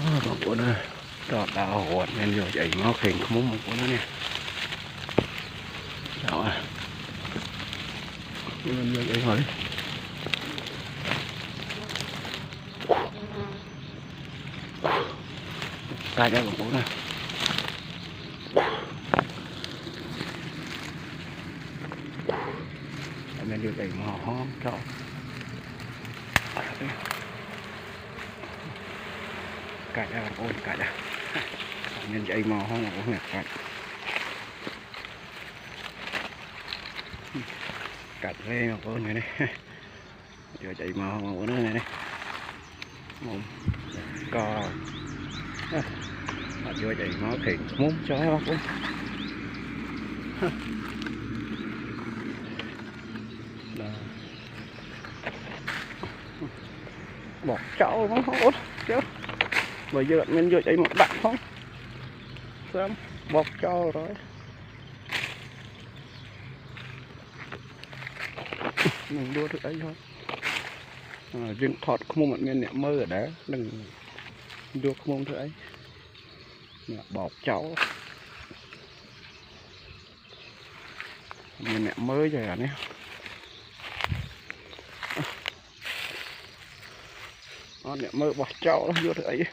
Một bữa nữa trọt đào hột nên rồi chạy ngó khỉnh không muốn một bữa nữa nè. Đó à. Nên rồi chạy hỏi. Cài ra một bữa nữa. Nên rồi chạy ngó hóm trọt. Cài ra ôi cài ra. Nên chạy mò không mà cũng ngặt cài. Cạch lên một con này đây. Giờ chạy mò một con này đây. Một co. Mà chưa chạy mò thì muốn chói không cũng. Bỏ cháu nó không ốt chứ. Bây giờ mình vừa chạy một đạn không. Xem bọc cho rồi. Mình đua được ấy thôi. Riêng thọt không một miền mơ ở đó đừng đua không thứ ấy bọc cháu miền mới rồi nè nó mơ bọc cháu vô thứ ấy